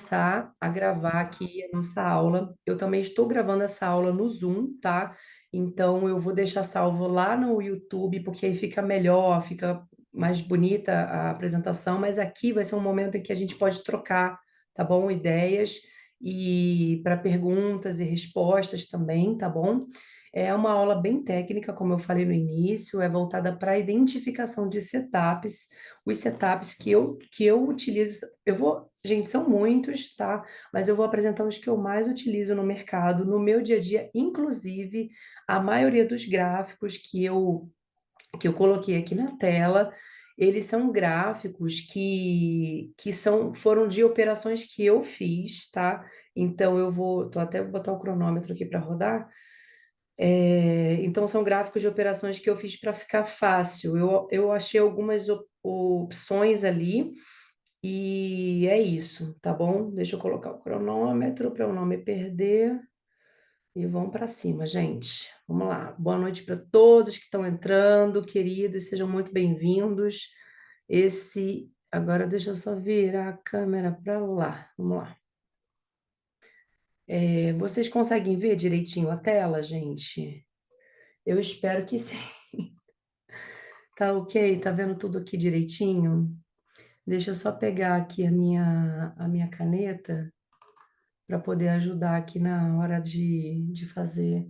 começar a gravar aqui a nossa aula. Eu também estou gravando essa aula no Zoom, tá? Então eu vou deixar salvo lá no YouTube, porque aí fica melhor, fica mais bonita a apresentação, mas aqui vai ser um momento em que a gente pode trocar, tá bom? Ideias e para perguntas e respostas também, tá bom? É uma aula bem técnica, como eu falei no início, é voltada para a identificação de setups, os setups que eu utilizo. Gente, são muitos, tá? Mas eu vou apresentar os que eu mais utilizo no mercado, no meu dia a dia, inclusive a maioria dos gráficos que eu coloquei aqui na tela, eles são gráficos foram de operações que eu fiz, tá? Então tô até vou botar o cronômetro aqui para rodar. Então, são gráficos de operações que eu fiz para ficar fácil. Eu achei algumas opções ali e é isso, tá bom? Deixa eu colocar o cronômetro para eu não me perder e vamos para cima, gente. Vamos lá. Boa noite para todos que estão entrando, queridos, sejam muito bem-vindos. Agora deixa eu só virar a câmera para lá. Vamos lá. Vocês conseguem ver direitinho a tela, gente? Eu espero que sim. Tá ok? Tá vendo tudo aqui direitinho? Deixa eu só pegar aqui a minha caneta para poder ajudar aqui na hora de fazer,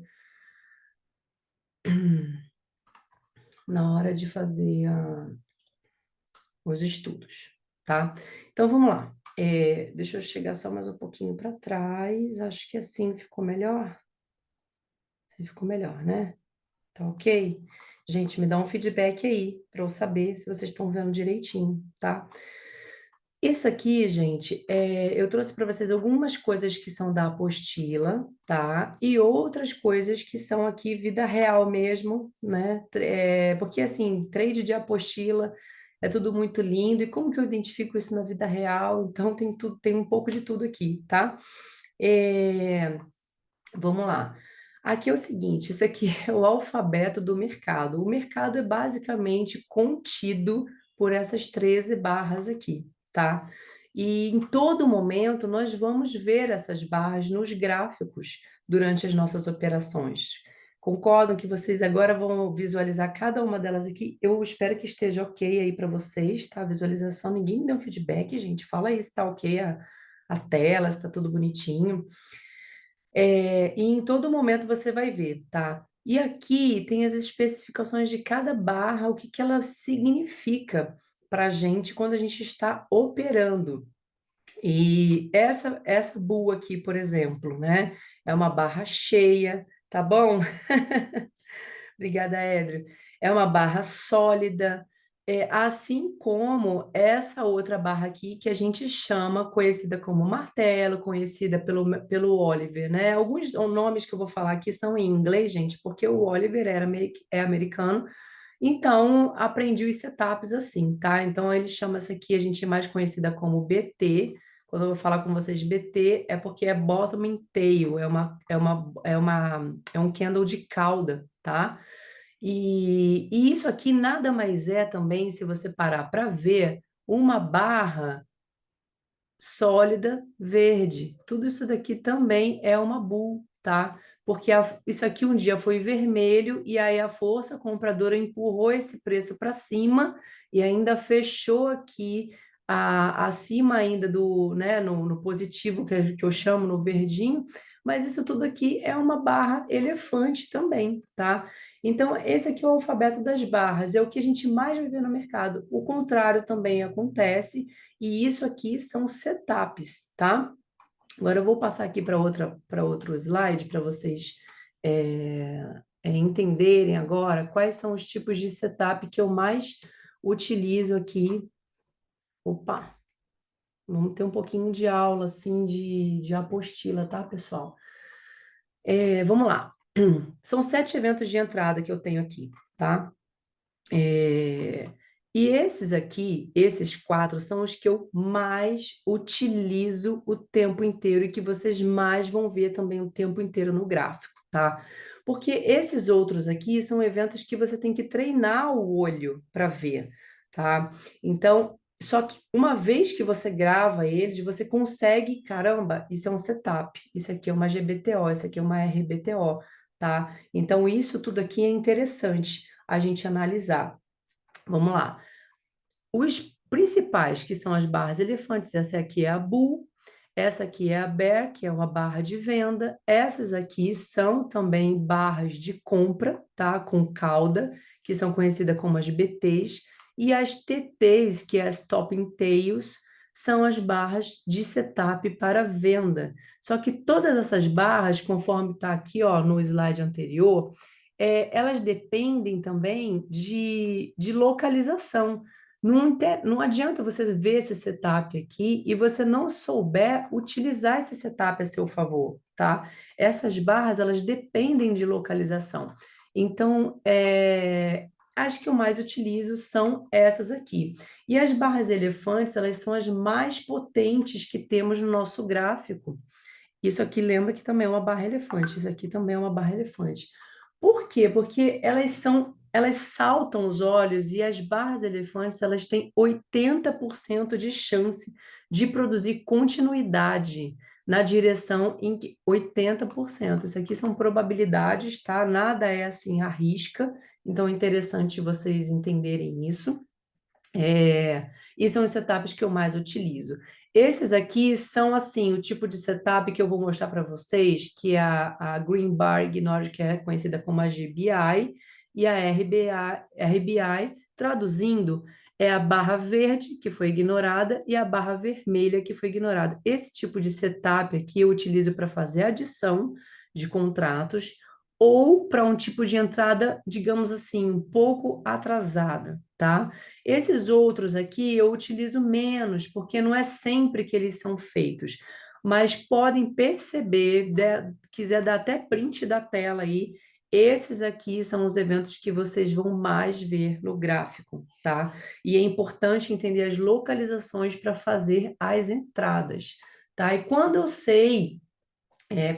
os estudos, tá? Então vamos lá. Deixa eu chegar só mais um pouquinho para trás. Acho que assim ficou melhor. Assim ficou melhor, né? Tá ok? Gente, me dá um feedback aí para eu saber se vocês estão vendo direitinho, tá? Isso aqui, gente, eu trouxe para vocês algumas coisas que são da apostila, tá? E outras coisas que são aqui vida real mesmo, né? Porque, assim, trade de apostila é tudo muito lindo. E como que eu identifico isso na vida real? Então, tem tudo, tem um pouco de tudo aqui, tá? É, Vamos lá. Aqui é o seguinte, isso aqui é o alfabeto do mercado. O mercado é basicamente contido por essas 13 barras aqui, tá? E em todo momento nós vamos ver essas barras nos gráficos durante as nossas operações. Concordam que vocês agora vão visualizar cada uma delas aqui? Eu espero que esteja ok aí para vocês, tá? A visualização, ninguém me deu feedback, gente. Fala aí se tá ok a tela, se tá tudo bonitinho. E em todo momento você vai ver, tá? E aqui tem as especificações de cada barra, o que que ela significa para a gente quando a gente está operando. E essa bull aqui, por exemplo, né? É uma barra cheia, tá bom? Obrigada, Édrio. É uma barra sólida, assim como essa outra barra aqui, que a gente chama, conhecida como martelo, conhecida pelo Oliver, né? Alguns nomes que eu vou falar aqui são em inglês, gente, porque o Oliver é americano, então aprendi os setups assim, tá? Então ele chama essa aqui, a gente é mais conhecida como BT. Quando eu vou falar com vocês BT, é porque é bottom and tail, é um candle de cauda, tá? E isso aqui nada mais é também, se você parar para ver, uma barra sólida verde. Tudo isso daqui também é uma bull, tá? Porque isso aqui um dia foi vermelho e aí a força compradora empurrou esse preço para cima e ainda fechou aqui acima ainda do, né, no positivo que eu chamo no verdinho, mas isso tudo aqui é uma barra elefante também, tá? Então, esse aqui é o alfabeto das barras, é o que a gente mais vai ver no mercado. O contrário também acontece, e isso aqui são setups, tá? Agora eu vou passar aqui para outro slide para vocês entenderem agora quais são os tipos de setup que eu mais utilizo aqui. Opa, vamos ter um pouquinho de aula assim de apostila, tá, pessoal? Vamos lá. São 7 eventos de entrada que eu tenho aqui, tá? É, E esses aqui, esses 4, são os que eu mais utilizo o tempo inteiro e que vocês mais vão ver também o tempo inteiro no gráfico, tá? Porque esses outros aqui são eventos que você tem que treinar o olho para ver, tá? Então, Só que uma vez que você grava eles, você consegue, caramba, isso é um setup, isso aqui é uma GBTO, isso aqui é uma RBTO, tá? Então, isso tudo aqui é interessante a gente analisar. Vamos lá. Os principais, que são as barras elefantes, essa aqui é a Bull, essa aqui é a Bear, que é uma barra de venda. Essas aqui são também barras de compra, tá? Com cauda, que são conhecidas como as BTs. E as TTs, que é as Topping Tails, são as barras de setup para venda. Só que todas essas barras, conforme está aqui, ó, no slide anterior, elas dependem também de localização. Não adianta você ver esse setup aqui e você não souber utilizar esse setup a seu favor, tá? Essas barras, elas dependem de localização. Então, as que eu mais utilizo são essas aqui. E as barras elefantes, elas são as mais potentes que temos no nosso gráfico. Isso aqui lembra que também é uma barra elefante, isso aqui também é uma barra elefante. Por quê? Porque elas saltam os olhos e as barras elefantes, elas têm 80% de chance de produzir continuidade na direção em que 80%. Isso aqui são probabilidades, tá? Nada é assim à risca, então é interessante vocês entenderem isso. E são os setups que eu mais utilizo. Esses aqui são, assim, o tipo de setup que eu vou mostrar para vocês, que é a Green Bar Ignore, que é conhecida como a GBI, e a RBI, traduzindo, é a barra verde, que foi ignorada, e a barra vermelha, que foi ignorada. Esse tipo de setup aqui eu utilizo para fazer adição de contratos, ou para um tipo de entrada, digamos assim, um pouco atrasada, tá? Esses outros aqui eu utilizo menos, porque não é sempre que eles são feitos, mas podem perceber, quiser dar até print da tela aí, esses aqui são os eventos que vocês vão mais ver no gráfico, tá? E é importante entender as localizações para fazer as entradas, tá? E quando eu sei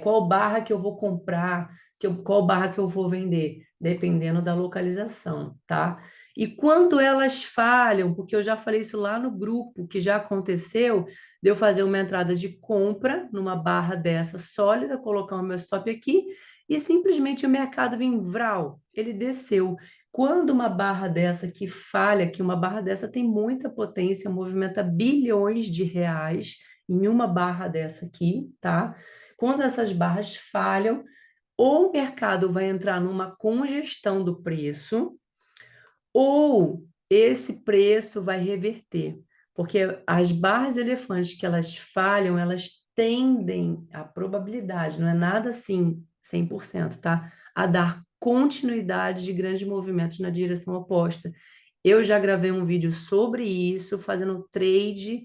qual barra que eu vou comprar, qual barra que eu vou vender, dependendo da localização, tá? E quando elas falham, porque eu já falei isso lá no grupo, que já aconteceu, de eu fazer uma entrada de compra numa barra dessa sólida, colocar o meu stop aqui, e simplesmente o mercado vem vral, ele desceu. Quando uma barra dessa que falha, que uma barra dessa tem muita potência, movimenta bilhões de reais em uma barra dessa aqui, tá? Quando essas barras falham, ou o mercado vai entrar numa congestão do preço, ou esse preço vai reverter. Porque as barras elefantes que elas falham, elas tendem, a probabilidade, não é nada assim 100%, tá? A dar continuidade de grandes movimentos na direção oposta. Eu já gravei um vídeo sobre isso, fazendo trade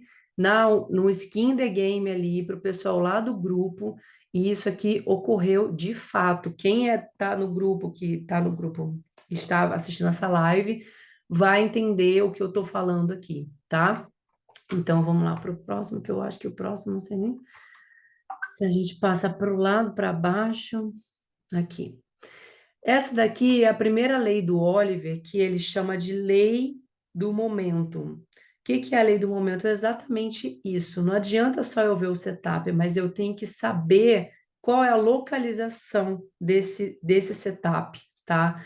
no Skin the Game ali para o pessoal lá do grupo, e isso aqui ocorreu de fato. Quem tá no grupo, que está no grupo, está assistindo essa live, vai entender o que eu estou falando aqui, tá? Então vamos lá para o próximo, que eu acho que o próximo, não sei nem se a gente passa para o lado, para baixo, aqui. Essa daqui é a primeira lei do Oliver, que ele chama de lei do momento. O que que é a lei do momento? É exatamente isso. Não adianta só eu ver o setup, mas eu tenho que saber qual é a localização desse setup, tá?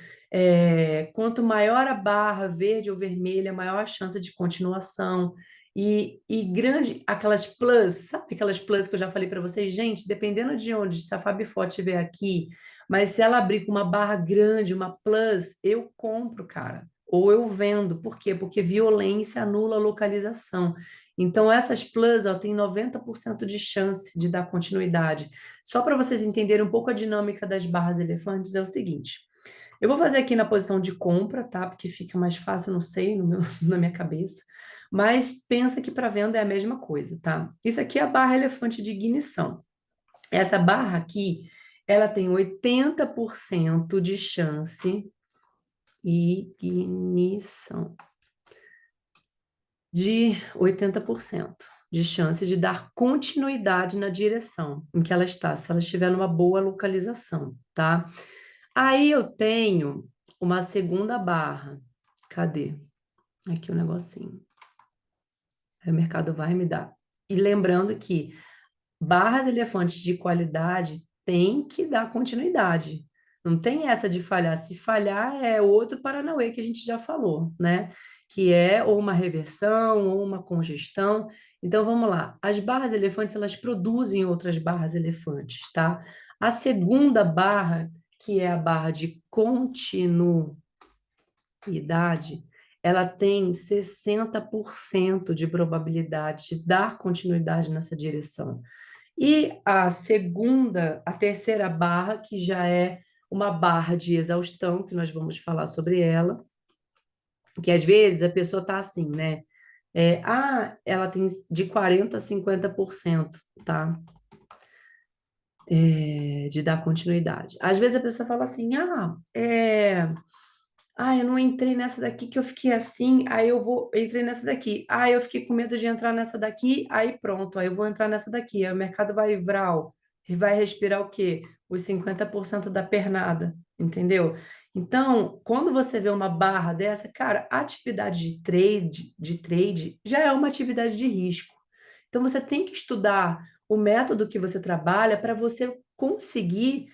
Quanto maior a barra verde ou vermelha, maior a chance de continuação. E grande, aquelas plus, sabe aquelas plus que eu já falei para vocês? Gente, dependendo de onde, se a Fabi Forte estiver aqui, mas se ela abrir com uma barra grande, uma plus, eu compro, cara. Ou eu vendo. Por quê? Porque violência anula a localização. Então, essas plus, ó, tem 90% de chance de dar continuidade. Só para vocês entenderem um pouco a dinâmica das barras elefantes, é o seguinte. Eu vou fazer aqui na posição de compra, tá? Porque fica mais fácil, não sei, na minha cabeça. Mas pensa que para venda é a mesma coisa, tá? Isso aqui é a barra elefante de ignição. Essa barra aqui, ela tem 80% de chance, ignição, de 80% de chance de dar continuidade na direção em que ela está, se ela estiver numa boa localização, tá? Aí eu tenho uma segunda barra. Cadê? Aqui o negocinho. Aí o mercado vai me dar. E lembrando que barras elefantes de qualidade tem que dar continuidade. Não tem essa de falhar. Se falhar, é outro Paranauê que a gente já falou, né? Que é ou uma reversão ou uma congestão. Então, vamos lá. As barras elefantes, elas produzem outras barras elefantes, tá? A segunda barra, que é a barra de continuidade, ela tem 60% de probabilidade de dar continuidade nessa direção. E a terceira barra, que já é uma barra de exaustão, que nós vamos falar sobre ela, que às vezes a pessoa está assim, né? Ela tem de 40% a 50%, tá? De dar continuidade. Às vezes a pessoa fala assim, eu não entrei nessa daqui que eu fiquei assim, entrei nessa daqui. Eu fiquei com medo de entrar nessa daqui, aí pronto, aí eu vou entrar nessa daqui. Aí o mercado vai vral, e vai respirar o quê? Os 50% da pernada, entendeu? Então, quando você vê uma barra dessa, cara, a atividade de trade já é uma atividade de risco. Então, você tem que estudar o método que você trabalha para você conseguir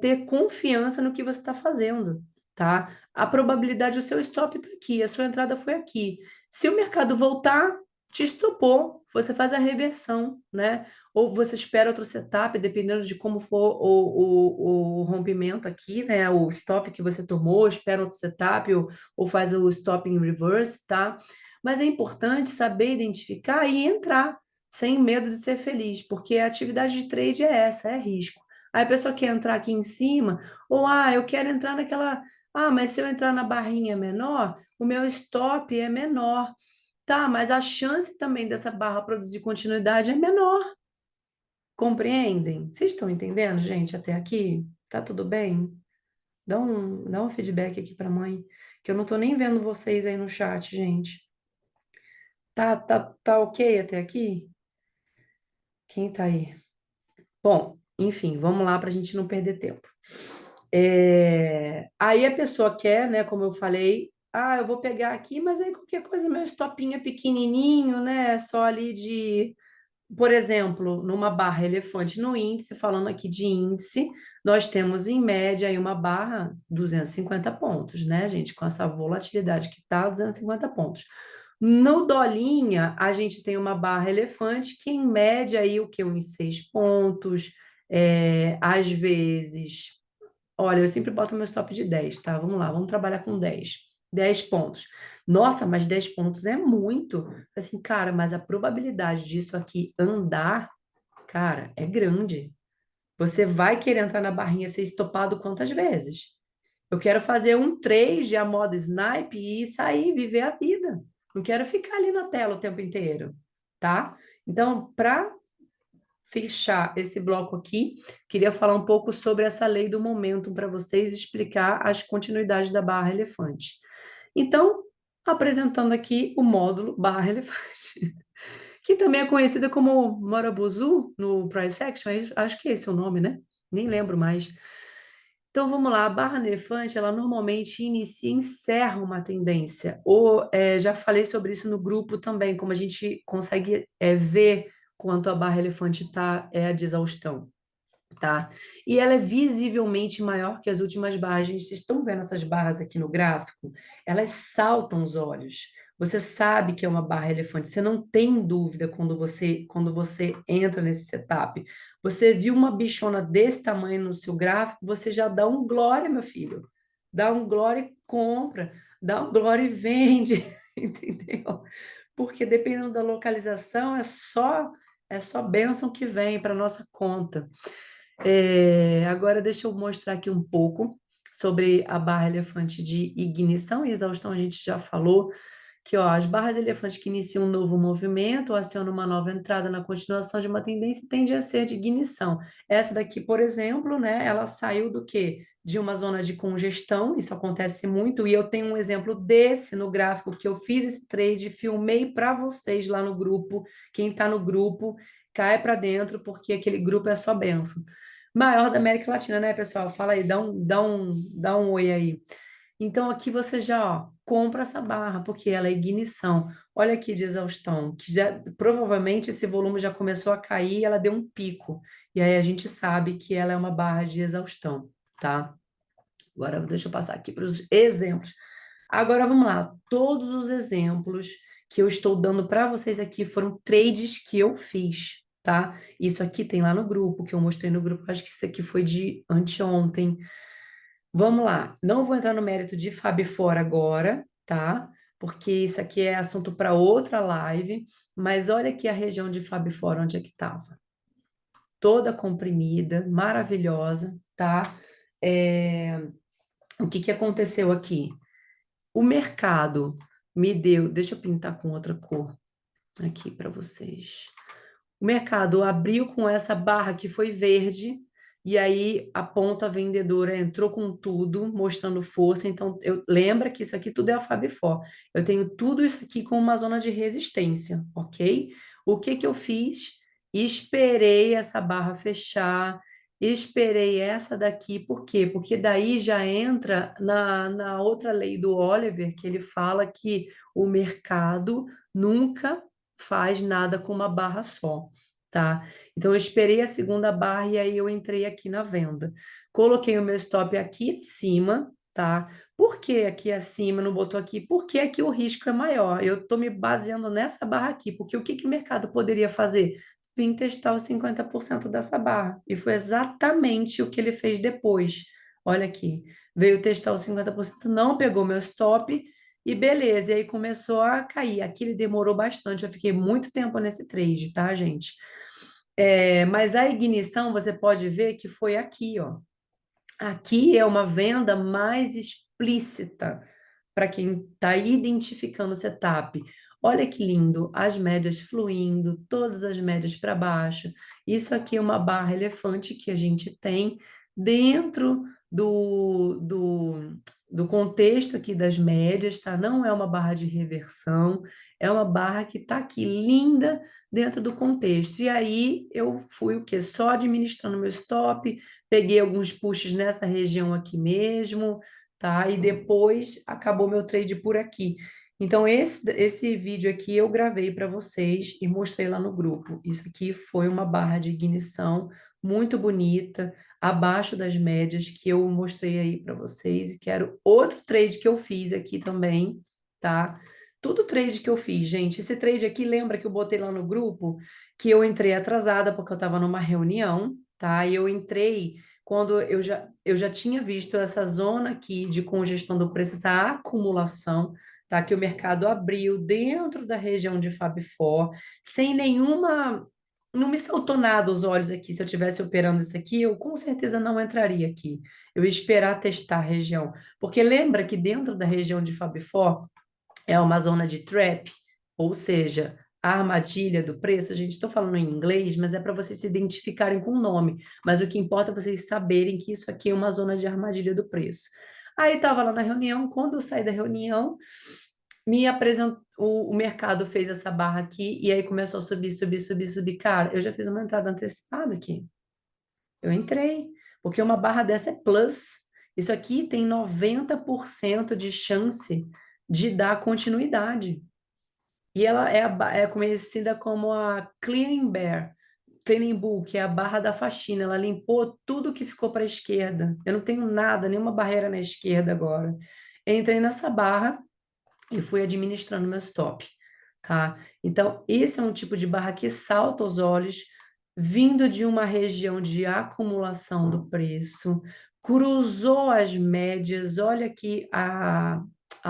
ter confiança no que você está fazendo, tá? A probabilidade, o seu stop está aqui, a sua entrada foi aqui. Se o mercado voltar, te estopou, você faz a reversão, né? Ou você espera outro setup, dependendo de como for o rompimento aqui, né? O stop que você tomou, espera outro setup, ou faz o stop em reverse, tá? Mas é importante saber identificar e entrar sem medo de ser feliz, porque a atividade de trade é essa, é risco. Aí a pessoa quer entrar aqui em cima, ou eu quero entrar naquela. Mas se eu entrar na barrinha menor, o meu stop é menor. Tá, mas a chance também dessa barra produzir continuidade é menor. Compreendem? Vocês estão entendendo, gente, até aqui? Tá tudo bem? Dá um feedback aqui para a mãe, que eu não tô nem vendo vocês aí no chat, gente. Tá ok até aqui? Quem tá aí? Bom, enfim, vamos lá para a gente não perder tempo. Aí a pessoa quer, né, como eu falei, eu vou pegar aqui, mas aí qualquer coisa, meu stopinho é pequenininho, né, só ali de, por exemplo, numa barra elefante no índice, falando aqui de índice, nós temos em média aí uma barra 250 pontos, né, gente, com essa volatilidade que tá 250 pontos. No dolinha, a gente tem uma barra elefante que em média aí o que uns 6 pontos, às vezes. Olha, eu sempre boto meu stop de 10, tá? Vamos lá, vamos trabalhar com 10. 10 pontos. Nossa, mas 10 pontos é muito. Assim, cara, mas a probabilidade disso aqui andar, cara, é grande. Você vai querer entrar na barrinha ser estopado quantas vezes? Eu quero fazer um trade a moda snipe e sair, viver a vida. Não quero ficar ali na tela o tempo inteiro, tá? Então, para fechar esse bloco aqui, queria falar um pouco sobre essa lei do momentum para vocês explicar as continuidades da barra elefante. Então, apresentando aqui o módulo barra elefante, que também é conhecida como Morobuzu no price action, acho que esse é o nome, né? Nem lembro mais. Então vamos lá, a barra elefante, ela normalmente inicia e encerra uma tendência. Já falei sobre isso no grupo também, como a gente consegue ver quanto a barra elefante é de exaustão, tá? E ela é visivelmente maior que as últimas barras. Gente, vocês estão vendo essas barras aqui no gráfico? Elas saltam os olhos. Você sabe que é uma barra elefante, você não tem dúvida quando você entra nesse setup. Você viu uma bichona desse tamanho no seu gráfico, você já dá um glória, meu filho. Dá um glória e compra, dá um glória e vende, entendeu? Porque dependendo da localização, é só bênção que vem para nossa conta. Agora, deixa eu mostrar aqui um pouco sobre a barra elefante de ignição e exaustão. A gente já falou que as barras elefantes que iniciam um novo movimento ou acionam uma nova entrada na continuação de uma tendência tende a ser de ignição. Essa daqui, por exemplo, né, ela saiu do quê? De uma zona de congestão, isso acontece muito, e eu tenho um exemplo desse no gráfico que eu fiz esse trade, filmei para vocês lá no grupo. Quem está no grupo, cai para dentro, porque aquele grupo é só bênção. Maior da América Latina, né, pessoal? Fala aí, dá um oi aí. Então, aqui você já, ó, compra essa barra, porque ela é ignição. Olha aqui de exaustão, que já provavelmente esse volume já começou a cair, ela deu um pico. E aí a gente sabe que ela é uma barra de exaustão, tá? Agora, deixa eu passar aqui para os exemplos. Agora vamos lá. Todos os exemplos que eu estou dando para vocês aqui foram trades que eu fiz, tá? Isso aqui tem lá no grupo, que eu mostrei no grupo. Acho que isso aqui foi de anteontem. Vamos lá. Não vou entrar no mérito de Fab Fora agora, tá? Porque isso aqui é assunto para outra live. Mas olha aqui a região de Fab Fora, onde é que estava. Toda comprimida, maravilhosa, tá? É, o que que aconteceu aqui? O mercado me deu, deixa eu pintar com outra cor aqui para vocês. O mercado abriu com essa barra que foi verde, e aí a ponta vendedora entrou com tudo, mostrando força. Então, lembra que isso aqui tudo é a Fab4. Eu tenho tudo isso aqui com uma zona de resistência, ok? O que que eu fiz? Esperei essa barra fechar, esperei essa daqui, por quê? Porque daí já entra na outra lei do Oliver, que ele fala que o mercado nunca faz nada com uma barra só, tá? Então eu esperei a segunda barra e aí eu entrei aqui na venda. Coloquei o meu stop aqui em cima, tá? Por que aqui acima não botou aqui? Porque aqui o risco é maior. Eu estou me baseando nessa barra aqui, porque o que que o mercado poderia fazer? Vim testar os 50% dessa barra. E foi exatamente o que ele fez depois. Olha aqui. Veio testar os 50%, não pegou meu stop e beleza. E aí começou a cair. Aqui ele demorou bastante. Eu fiquei muito tempo nesse trade, tá, gente? Mas a ignição você pode ver que foi aqui, ó. Aqui é uma venda mais explícita para quem está identificando o setup. Olha que lindo, as médias fluindo, todas as médias para baixo. Isso aqui é uma barra elefante que a gente tem dentro do contexto aqui das médias, tá? Não é uma barra de reversão, é uma barra que está aqui linda dentro do contexto. E aí eu fui o quê? Só administrando meu stop, peguei alguns pushes nessa região aqui mesmo, tá? E depois acabou meu trade por aqui. Então, esse vídeo aqui eu gravei para vocês e mostrei lá no grupo. Isso aqui foi uma barra de ignição muito bonita, abaixo das médias que eu mostrei aí para vocês. E quero outro trade que eu fiz aqui também, tá? Tudo trade que eu fiz, gente. Esse trade aqui, lembra que eu botei lá no grupo que eu entrei atrasada porque eu estava numa reunião, tá? E eu entrei quando eu já tinha visto essa zona aqui de congestão do preço, essa acumulação, tá? Que o mercado abriu dentro da região de Fab4, sem nenhuma. Não me saltou nada aos olhos aqui. Se eu estivesse operando isso aqui, eu com certeza não entraria aqui. Eu ia esperar testar a região. Porque lembra que dentro da região de Fab4 é uma zona de trap, ou seja, a armadilha do preço, a gente está falando em inglês, mas é para vocês se identificarem com o nome. Mas o que importa é vocês saberem que isso aqui é uma zona de armadilha do preço. Aí estava lá na reunião, quando eu saí da reunião, me apresentou, o mercado fez essa barra aqui e aí começou a subir, subir, subir, subir. Cara, eu já fiz uma entrada antecipada aqui. Eu entrei, porque uma barra dessa é plus. Isso aqui tem 90% de chance de dar continuidade. E ela é conhecida como a Cleaning Bear, Cleaning Bull, que é a barra da faxina. Ela limpou tudo que ficou para a esquerda. Eu não tenho nada, nenhuma barreira na esquerda agora. Entrei nessa barra e fui administrando meu stop, tá? Então, esse é um tipo de barra que salta aos olhos, vindo de uma região de acumulação do preço, cruzou as médias, olha aqui a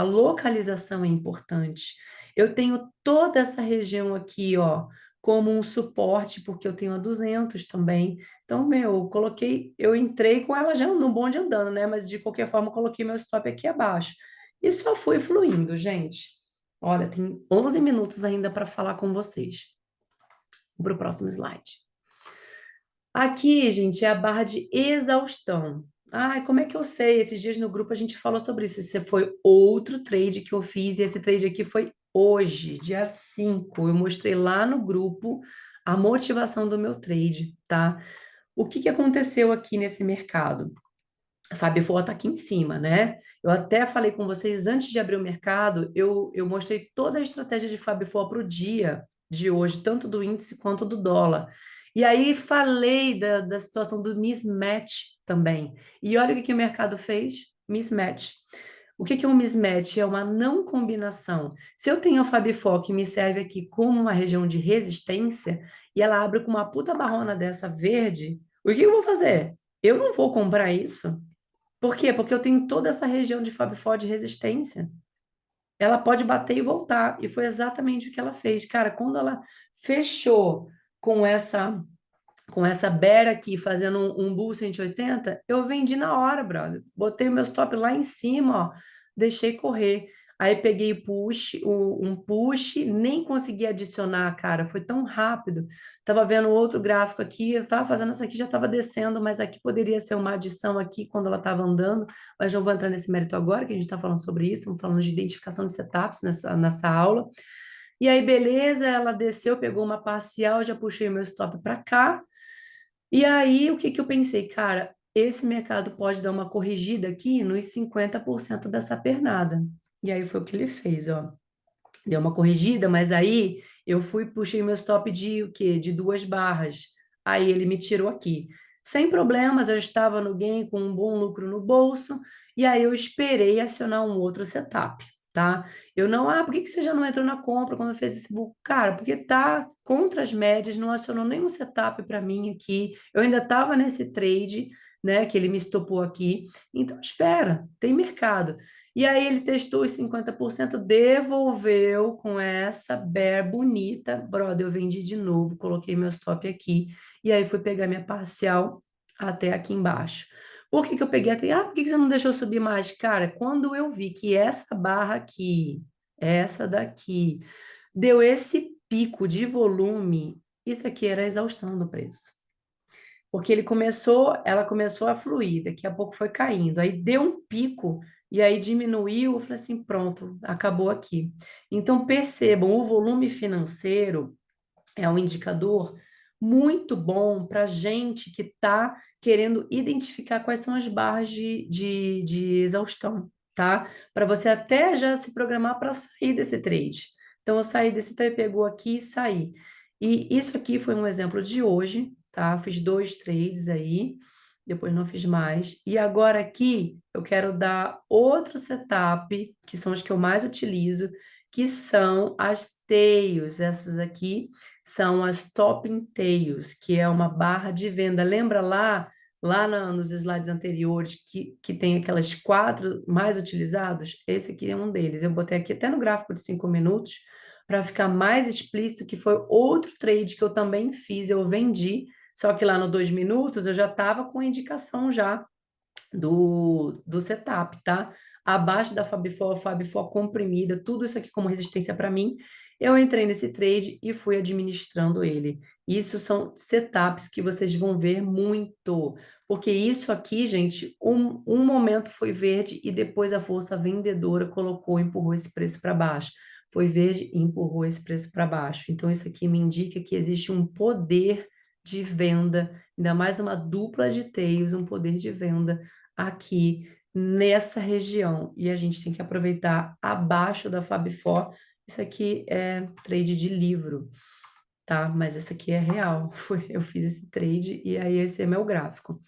localização é importante. Eu tenho toda essa região aqui, ó, como um suporte, porque eu tenho a 200 também. Então, eu entrei com ela já no bonde andando, né? Mas de qualquer forma, eu coloquei meu stop aqui abaixo. E só foi fluindo, gente. Olha, tem 11 minutos ainda para falar com vocês. Para o próximo slide. Aqui, gente, é a barra de exaustão. Ai, como é que eu sei? Esses dias no grupo a gente falou sobre isso. Esse foi outro trade que eu fiz, e esse trade aqui foi hoje, dia 5. Eu mostrei lá no grupo a motivação do meu trade, tá? O que que aconteceu aqui nesse mercado? A Fab4 está aqui em cima, né? Eu até falei com vocês antes de abrir o mercado, eu mostrei toda a estratégia de Fab4 para o dia de hoje, tanto do índice quanto do dólar. E aí falei da situação do mismatch também. E olha o que o mercado fez: mismatch. O que é um mismatch? É uma não combinação. Se eu tenho a Fab4 que me serve aqui como uma região de resistência, e ela abre com uma puta barrona dessa verde, o que eu vou fazer? Eu não vou comprar isso. Por quê? Porque eu tenho toda essa região de Fab4 de resistência. Ela pode bater e voltar. E foi exatamente o que ela fez. Cara, quando ela fechou com essa com essa bear aqui fazendo um bull 180, eu vendi na hora, brother. Botei o meu stop lá em cima, ó, deixei correr. Aí peguei um push, nem consegui adicionar, cara, foi tão rápido. Tava vendo outro gráfico aqui, eu tava fazendo essa aqui, já tava descendo, mas aqui poderia ser uma adição aqui quando ela tava andando, mas não vou entrar nesse mérito agora, que a gente tá falando sobre isso, estamos falando de identificação de setups nessa aula. E aí, beleza, ela desceu, pegou uma parcial, já puxei o meu stop para cá, e aí, o que que eu pensei? Cara, esse mercado pode dar uma corrigida aqui nos 50% dessa pernada. E aí foi o que ele fez, ó. Deu uma corrigida, mas aí eu fui, puxei meu stop de o quê? De 2 barras. Aí ele me tirou aqui. Sem problemas, eu estava no gain com um bom lucro no bolso, e aí eu esperei acionar um outro setup, tá? Eu não, por que que você já não entrou na compra quando fez esse book? Cara, porque tá contra as médias, não acionou nenhum setup para mim aqui. Eu ainda estava nesse trade, né, que ele me estopou aqui. Então, espera, tem mercado. E aí ele testou os 50%, devolveu com essa bear bonita. Brother, eu vendi de novo, coloquei meu stop aqui. E aí fui pegar minha parcial até aqui embaixo. Por que que eu peguei até? Por que que você não deixou subir mais? Cara, quando eu vi que essa barra aqui, essa daqui, deu esse pico de volume, isso aqui era a exaustão do preço. Porque ela começou a fluir, daqui a pouco foi caindo, aí deu um pico e aí diminuiu, eu falei assim, pronto, acabou aqui. Então percebam, o volume financeiro é um indicador muito bom para gente que está querendo identificar quais são as barras de exaustão, tá? Para você até já se programar para sair desse trade. Então, eu saí desse trade, pegou aqui e saí. E isso aqui foi um exemplo de hoje, tá? Fiz 2 trades aí, depois não fiz mais. E agora aqui eu quero dar outro setup, que são os que eu mais utilizo, que são as tails. Essas aqui são as topping tails, que é uma barra de venda. Lembra nos slides anteriores que tem aquelas 4 mais utilizados? Esse aqui é um deles. Eu botei aqui até no gráfico de 5 minutos para ficar mais explícito, que foi outro trade que eu também fiz, eu vendi, só que lá no 2 minutos eu já estava com a indicação já do setup, tá? Abaixo da Fab4 comprimida, tudo isso aqui como resistência para mim. Eu entrei nesse trade e fui administrando ele. Isso são setups que vocês vão ver muito, porque isso aqui, gente, um momento foi verde e depois a força vendedora colocou, empurrou esse preço para baixo. Foi verde e empurrou esse preço para baixo. Então, isso aqui me indica que existe um poder de venda, ainda mais uma dupla de tails, um poder de venda aqui nessa região. E a gente tem que aproveitar abaixo da Fab4. Isso aqui é trade de livro, tá? Mas esse aqui é real. Eu fiz esse trade e aí esse é meu gráfico.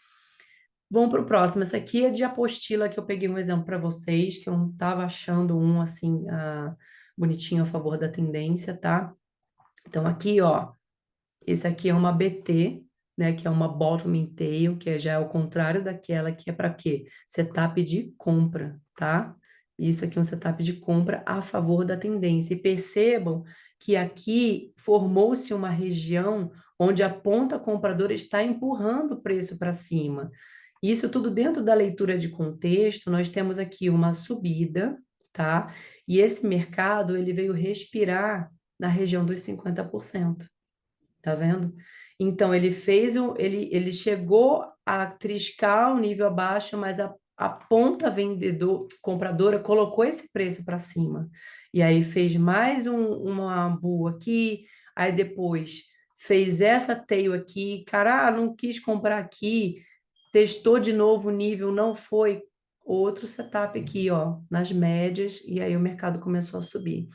Vamos para o próximo. Esse aqui é de apostila, que eu peguei um exemplo para vocês, que eu não estava achando um assim, bonitinho a favor da tendência, tá? Então, aqui, ó, esse aqui é uma BT, né, que é uma bottom in tail, que já é o contrário daquela que é para quê? Setup de compra, tá? Isso aqui é um setup de compra a favor da tendência. E percebam que aqui formou-se uma região onde a ponta compradora está empurrando o preço para cima. Isso tudo dentro da leitura de contexto, nós temos aqui uma subida, tá? E esse mercado, ele veio respirar na região dos 50%. Tá vendo? Então, ele chegou a triscar o nível abaixo, mas a ponta compradora colocou esse preço para cima. E aí fez mais uma bull aqui, aí depois fez essa tail aqui, cara, não quis comprar aqui, testou de novo o nível, não foi, outro setup aqui, ó, nas médias, e aí o mercado começou a subir.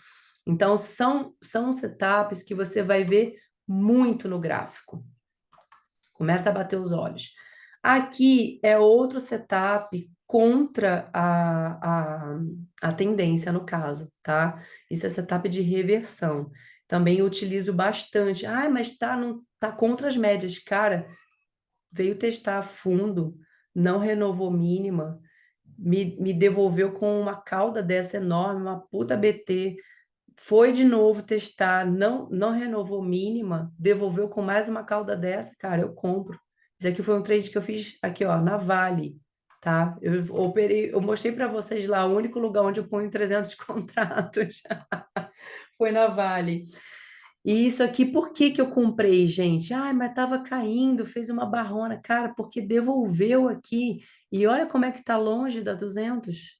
Então, são setups que você vai ver muito no gráfico. Começa a bater os olhos. Aqui é outro setup contra a tendência, no caso, tá? Isso é setup de reversão. Também utilizo bastante. Ah, mas não, tá contra as médias. Cara, veio testar a fundo, não renovou mínima, me devolveu com uma cauda dessa enorme, uma puta BT, foi de novo testar, não renovou mínima, devolveu com mais uma cauda dessa, cara, eu compro. Isso aqui foi um trade que eu fiz aqui, ó, na Vale, tá? Eu operei, eu mostrei para vocês lá, o único lugar onde eu ponho 300 contratos foi na Vale. E isso aqui, por que que eu comprei, gente? Ai, mas estava caindo, fez uma barrona. Cara, porque devolveu aqui. E olha como é que está longe da 200.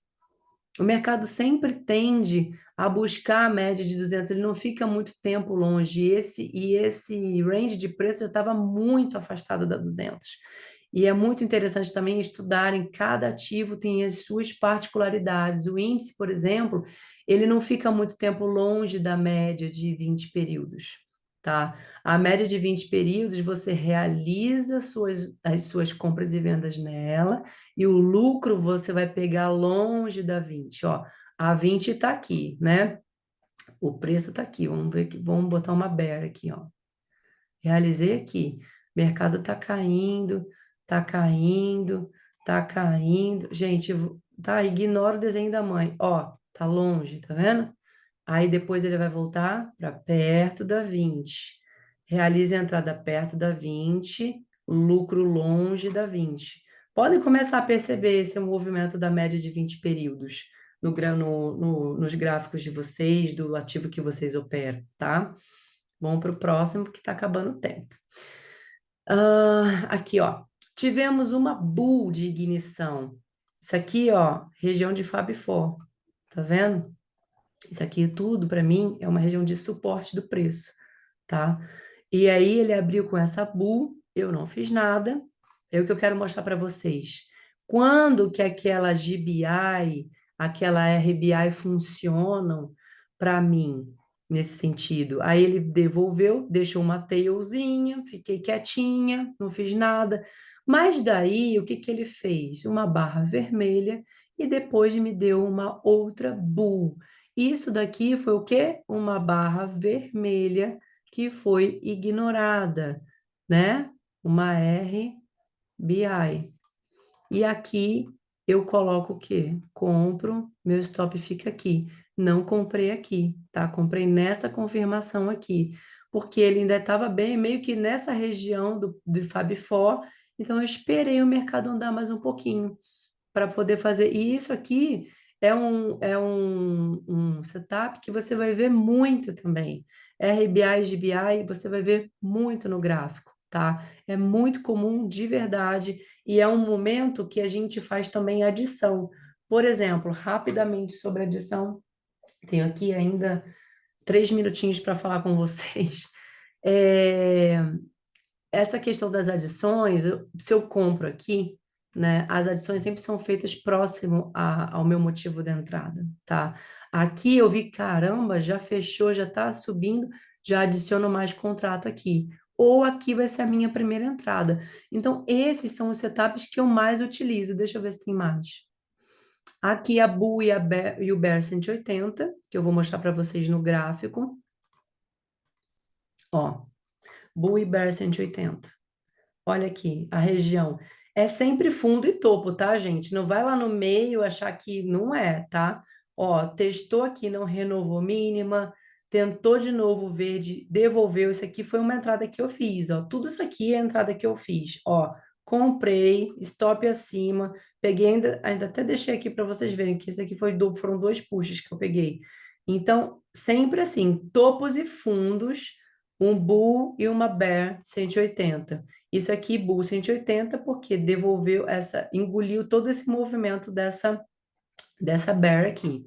O mercado sempre tende a buscar a média de 200, ele não fica muito tempo longe. E esse range de preço já estava muito afastado da 200. E é muito interessante também estudarem, cada ativo tem as suas particularidades. O índice, por exemplo, ele não fica muito tempo longe da média de 20 períodos, tá? A média de 20 períodos, você realiza as suas compras e vendas nela, e o lucro você vai pegar longe da 20, ó. A 20 está aqui, né? O preço está aqui. Vamos ver aqui, vamos botar uma bear aqui, ó. Realizei aqui. Mercado está caindo, está caindo, está caindo. Gente, tá, ignora o desenho da mãe. Ó, tá longe, tá vendo? Aí depois ele vai voltar para perto da 20. Realize a entrada perto da 20, lucro longe da 20. Podem começar a perceber esse movimento da média de 20 períodos nos gráficos de vocês, do ativo que vocês operam, tá? Vamos para o próximo, que está acabando o tempo. Aqui, ó. Tivemos uma bull de ignição. Isso aqui, ó, região de Fab 4. Tá vendo? Isso aqui tudo, para mim, é uma região de suporte do preço, tá? E aí ele abriu com essa bull, eu não fiz nada. É o que eu quero mostrar para vocês. Quando que aquela GBI, aquela RBI funcionam para mim, nesse sentido? Aí ele devolveu, deixou uma tailzinha, fiquei quietinha, não fiz nada. Mas daí, o que que ele fez? Uma barra vermelha e depois me deu uma outra bull. Isso daqui foi o quê? Uma barra vermelha que foi ignorada, né? Uma RBI. E aqui eu coloco o quê? Compro, meu stop fica aqui. Não comprei aqui, tá? Comprei nessa confirmação aqui, porque ele ainda estava bem, meio que nessa região do Fab 4, então eu esperei o mercado andar mais um pouquinho para poder fazer. E isso aqui é um setup que você vai ver muito também. RBI, GBI, você vai ver muito no gráfico, tá? É muito comum de verdade, e é um momento que a gente faz também adição. Por exemplo, rapidamente sobre adição, tenho aqui ainda 3 minutinhos para falar com vocês. É, essa questão das adições, se eu compro aqui, né, as adições sempre são feitas próximo ao meu motivo de entrada, tá? Aqui eu vi, caramba, já fechou, já está subindo, já adiciono mais contrato aqui. Ou aqui vai ser a minha primeira entrada. Então, esses são os setups que eu mais utilizo. Deixa eu ver se tem mais. Aqui a Bull e o Bear 180, que eu vou mostrar para vocês no gráfico. Ó, Bull e Bear 180. Olha aqui, a região. É sempre fundo e topo, tá, gente? Não vai lá no meio achar que não é, tá? Ó, testou aqui, não renovou mínima, tentou de novo verde, devolveu. Isso aqui foi uma entrada que eu fiz, ó. Tudo isso aqui é a entrada que eu fiz, ó. Comprei, stop acima, peguei ainda até deixei aqui para vocês verem que isso aqui foram 2 pushes que eu peguei. Então, sempre assim, topos e fundos, um bull e uma bear 180. Isso aqui, Bull 180, porque engoliu todo esse movimento dessa bear aqui.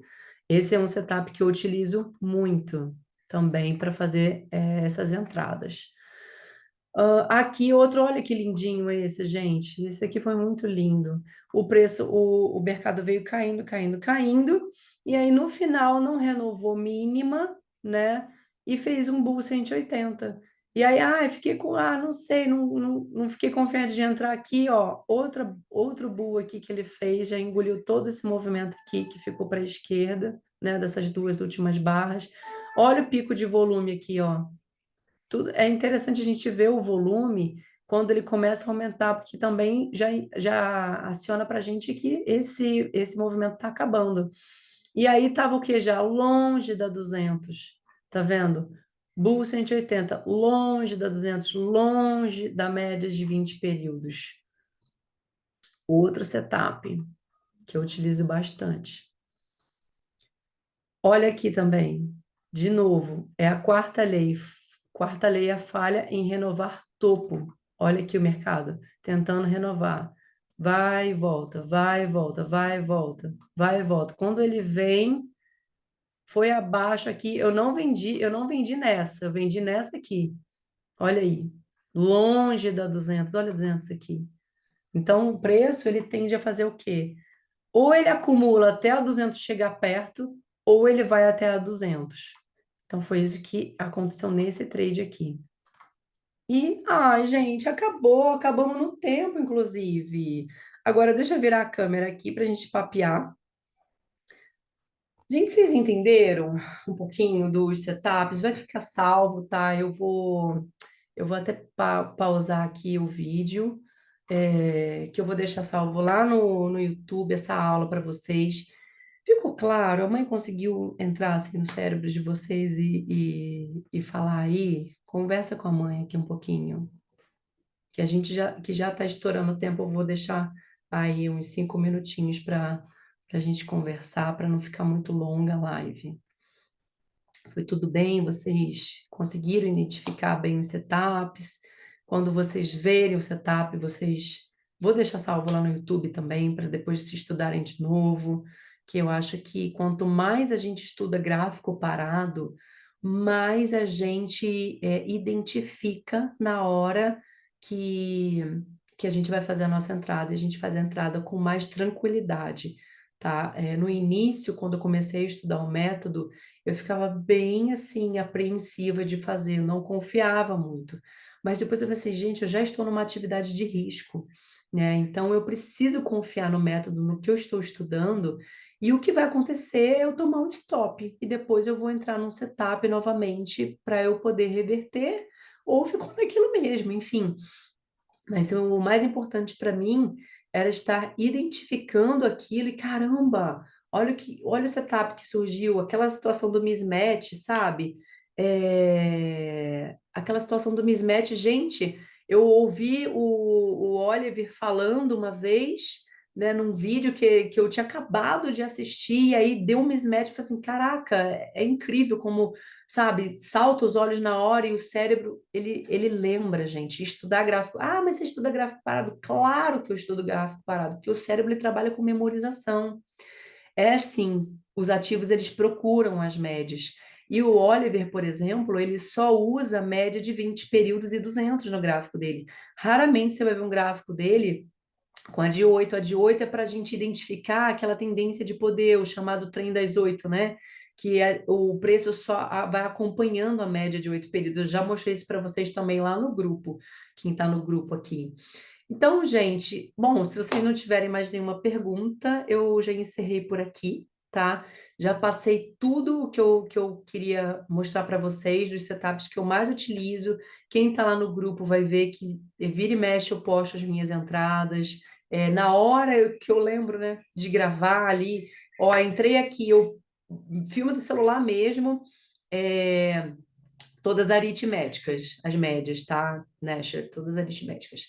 Esse é um setup que eu utilizo muito também para fazer essas entradas. Aqui outro, olha que lindinho esse, gente. Esse aqui foi muito lindo. O preço, o mercado veio caindo, caindo, caindo, e aí no final não renovou mínima, né? E fez um bull 180. E aí, eu fiquei com, não sei, não fiquei confiante de entrar aqui, ó. Outro bull aqui que ele fez, já engoliu todo esse movimento aqui que ficou para a esquerda, né? Dessas duas últimas barras. Olha o pico de volume aqui, ó. Tudo, é interessante a gente ver o volume quando ele começa a aumentar, porque também já aciona para a gente que esse movimento está acabando. E aí estava o que já? Longe da 200, tá vendo? Bull 180, longe da 200, longe da média de 20 períodos. Outro setup que eu utilizo bastante. Olha aqui também, de novo, é a quarta lei. Quarta lei é a falha em renovar topo. Olha aqui o mercado, tentando renovar. Vai e volta, vai e volta, vai e volta, vai e volta. Quando ele vem, foi abaixo aqui. Eu não vendi nessa, eu vendi nessa aqui. Olha aí, longe da 200, olha 200 aqui. Então, o preço, ele tende a fazer o quê? Ou ele acumula até a 200 chegar perto, ou ele vai até a 200. Então, foi isso que aconteceu nesse trade aqui. E, gente, acabamos no tempo, inclusive. Agora, deixa eu virar a câmera aqui para a gente papear. Gente, vocês entenderam um pouquinho dos setups? Vai ficar salvo, tá? Eu vou até pausar aqui o vídeo, que eu vou deixar salvo lá no YouTube essa aula para vocês. Ficou claro? A mãe conseguiu entrar assim no cérebro de vocês e falar aí? Conversa com a mãe aqui um pouquinho, que a gente já está estourando o tempo. Eu vou deixar aí uns 5 minutinhos para a gente conversar, para não ficar muito longa a live. Foi tudo bem? Vocês conseguiram identificar bem os setups? Quando vocês verem o setup, vou deixar salvo lá no YouTube também, para depois se estudarem de novo, que eu acho que quanto mais a gente estuda gráfico parado, mais a gente identifica na hora que, que a gente vai fazer a nossa entrada, e a gente faz a entrada com mais tranquilidade, tá? No início, quando eu comecei a estudar o método, eu ficava bem assim, apreensiva de fazer, eu não confiava muito. Mas depois eu pensei, gente, eu já estou numa atividade de risco, né? Então eu preciso confiar no método, no que eu estou estudando, e o que vai acontecer é eu tomar um stop, e depois eu vou entrar num setup novamente para eu poder reverter, ou ficou naquilo mesmo, enfim. Mas o mais importante para mim era estar identificando aquilo e caramba, olha o setup que surgiu, aquela situação do mismatch, sabe? Aquela situação do mismatch, gente, eu ouvi o Oliver falando uma vez, né, num vídeo que eu tinha acabado de assistir, e aí deu um mismatch, eu falei assim, caraca, é incrível como, sabe, salta os olhos na hora e o cérebro, ele lembra, gente, estudar gráfico. Mas você estuda gráfico parado? Claro que eu estudo gráfico parado, porque o cérebro ele trabalha com memorização. É sim, os ativos eles procuram as médias. E o Oliver, por exemplo, ele só usa a média de 20 períodos e 200 no gráfico dele. Raramente você vai ver um gráfico dele com a de 8. A de 8 é para a gente identificar aquela tendência de poder, o chamado trem das 8, né? Que o preço só vai acompanhando a média de 8 períodos. Eu já mostrei isso para vocês também lá no grupo, quem está no grupo aqui. Então, gente, bom, se vocês não tiverem mais nenhuma pergunta, eu já encerrei por aqui, tá? Já passei tudo o que eu queria mostrar para vocês, dos setups que eu mais utilizo. Quem está lá no grupo vai ver que vira e mexe eu posto as minhas entradas. Na hora que eu lembro, né, de gravar ali, ó, entrei aqui, eu filmo do celular mesmo, é, todas aritméticas, as médias, tá, Nasher? Todas aritméticas.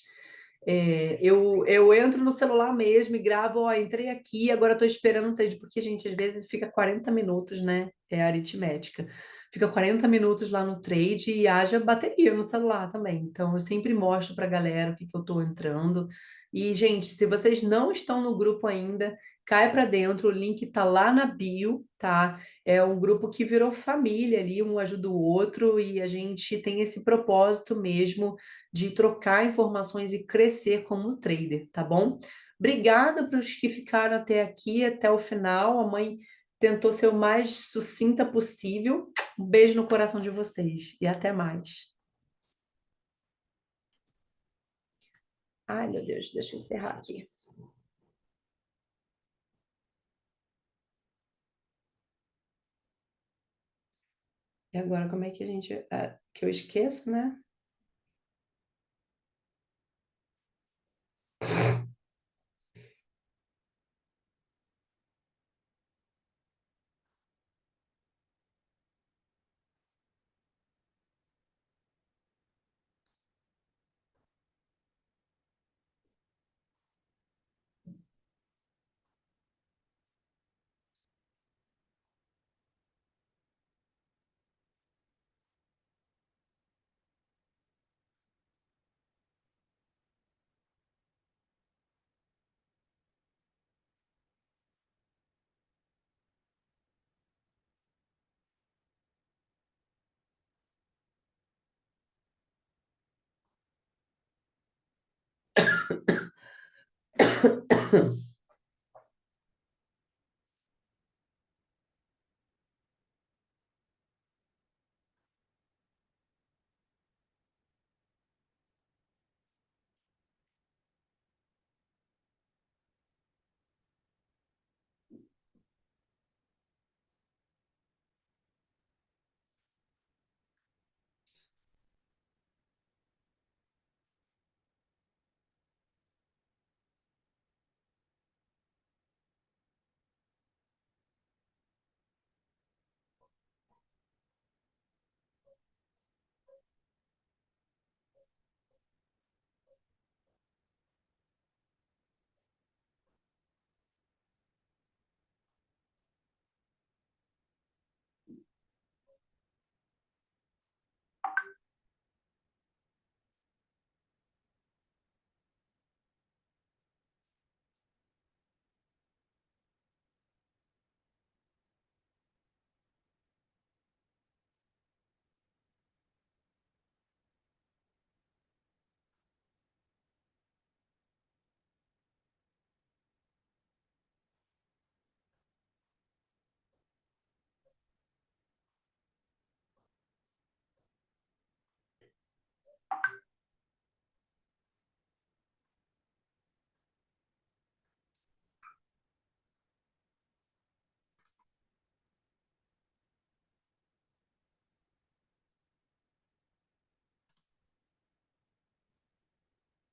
Eu entro no celular mesmo e gravo, ó, entrei aqui, agora estou esperando um trade, porque, gente, às vezes fica 40 minutos, né? É aritmética. fica 40 minutos lá no trade e haja bateria no celular também. Então, eu sempre mostro para a galera o que que eu estou entrando. E, gente, se vocês não estão no grupo ainda, cai para dentro, o link tá lá na bio, tá? É um grupo que virou família ali, um ajuda o outro, e a gente tem esse propósito mesmo de trocar informações e crescer como trader, tá bom? Obrigada para os que ficaram até aqui, até o final. A mãe tentou ser o mais sucinta possível. Um beijo no coração de vocês e até mais. Ai, meu Deus, deixa eu encerrar aqui. E agora, como é que a gente. Que eu esqueço, né?